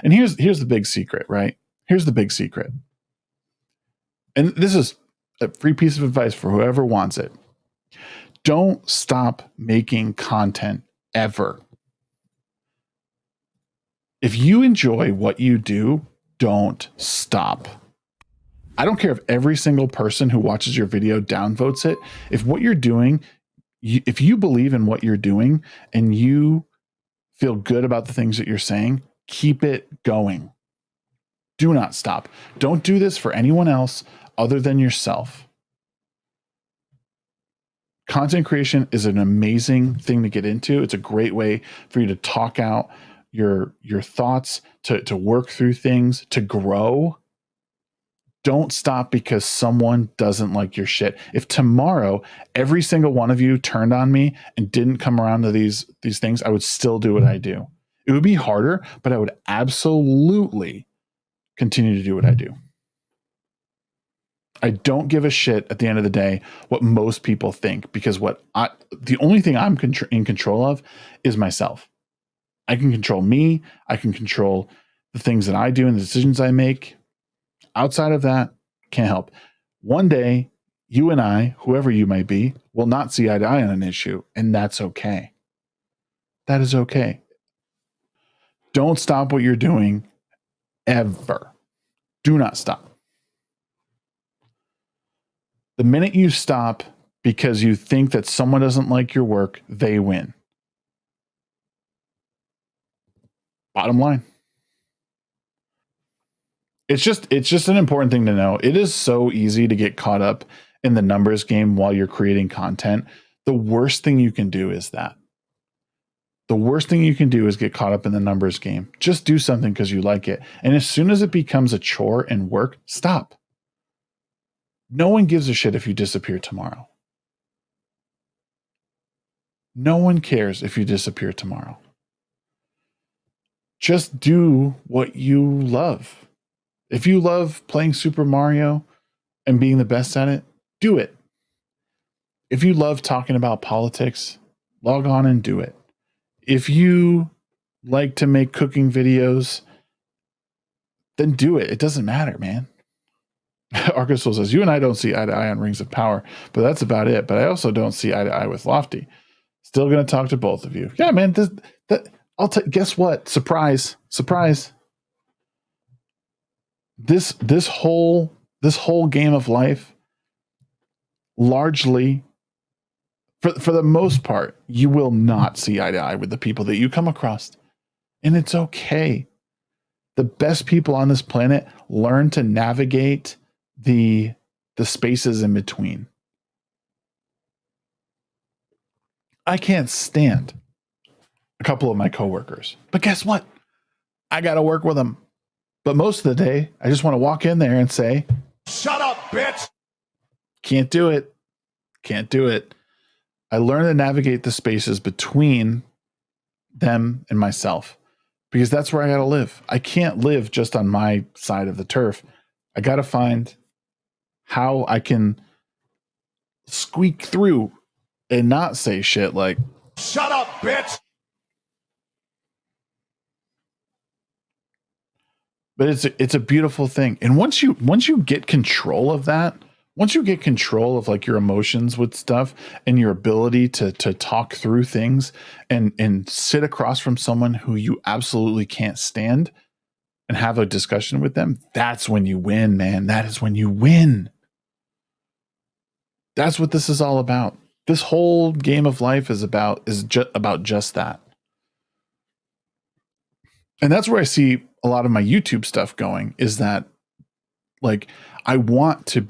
And here's the big secret, right? Here's the big secret. And this is a free piece of advice for whoever wants it. Don't stop making content ever. If you enjoy what you do, don't stop. I don't care if every single person who watches your video downvotes it. If what you're doing, if you believe in what you're doing and you feel good about the things that you're saying, keep it going. Do not stop. Don't do this for anyone else other than yourself. Content creation is an amazing thing to get into. It's a great way for you to talk out your thoughts, to work through things, to grow. Don't stop because someone doesn't like your shit. If tomorrow every single one of you turned on me and didn't come around to these things, I would still do what I do. It would be harder, but I would absolutely continue to do what I do. I don't give a shit at the end of the day what most people think, because the only thing I'm in control of is myself. I can control me. I can control the things that I do and the decisions I make. Outside of that, can't help. One day, you and I, whoever you might be, will not see eye to eye on an issue, and that's okay. That is okay. Don't stop what you're doing ever. Do not stop. The minute you stop because you think that someone doesn't like your work, they win. Bottom line. It's just an important thing to know. It is so easy to get caught up in the numbers game while you're creating content. The worst thing you can do is that. The worst thing you can do is get caught up in the numbers game. Just do something because you like it. And as soon as it becomes a chore and work, stop. No one gives a shit if you disappear tomorrow. No one cares if you disappear tomorrow. Just do what you love. If you love playing Super Mario and being the best at it, do it. If you love talking about politics, log on and do it. If you like to make cooking videos, then do it. It doesn't matter, man. Arkansas says, you and I don't see eye to eye on Rings of Power, but that's about it. But I also don't see eye to eye with Lofty. Still going to talk to both of you. Yeah, man. Guess what? Surprise. This whole game of life, largely, for the most part, you will not see eye to eye with the people that you come across. And it's okay. The best people on this planet learn to navigate the spaces in between. I can't stand a couple of my coworkers, but guess what? I got to work with them. But most of the day, I just want to walk in there and say, shut up, bitch. Can't do it. I learn to navigate the spaces between them and myself, because that's where I got to live. I can't live just on my side of the turf. I got to find how I can squeak through and not say shit like, shut up, bitch. But it's a beautiful thing. And once you get control of that, once you get control of like your emotions with stuff and your ability to talk through things and sit across from someone who you absolutely can't stand and have a discussion with them, that's when you win, man. That is when you win. That's what this is all about. This whole game of life is about just that. And that's where I see a lot of my YouTube stuff going, is that like I want to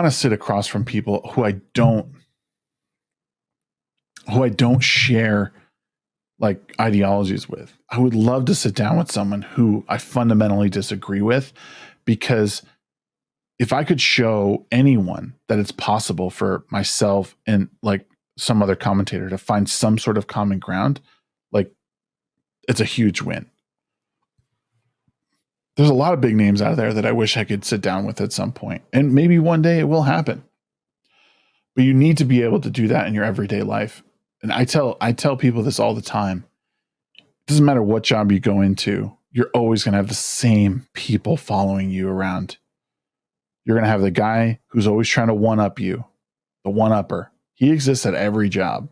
sit across from people who I don't share like ideologies with. I would love to sit down with someone who I fundamentally disagree with, because if I could show anyone that it's possible for myself and like some other commentator to find some sort of common ground, like it's a huge win. There's a lot of big names out there that I wish I could sit down with at some point, and maybe one day it will happen. But you need to be able to do that in your everyday life. And I tell people this all the time. Doesn't matter what job you go into, you're always going to have the same people following you around. You're going to have the guy who's always trying to one-up you, the one-upper. He exists at every job.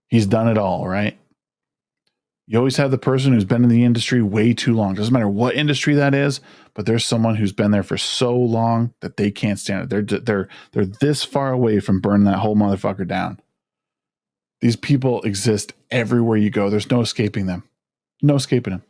He's done it all, right? You always have the person who's been in the industry way too long. Doesn't matter what industry that is, but there's someone who's been there for so long that they can't stand it. They're this far away from burning that whole motherfucker down. These people exist everywhere you go. There's no escaping them. No escaping them.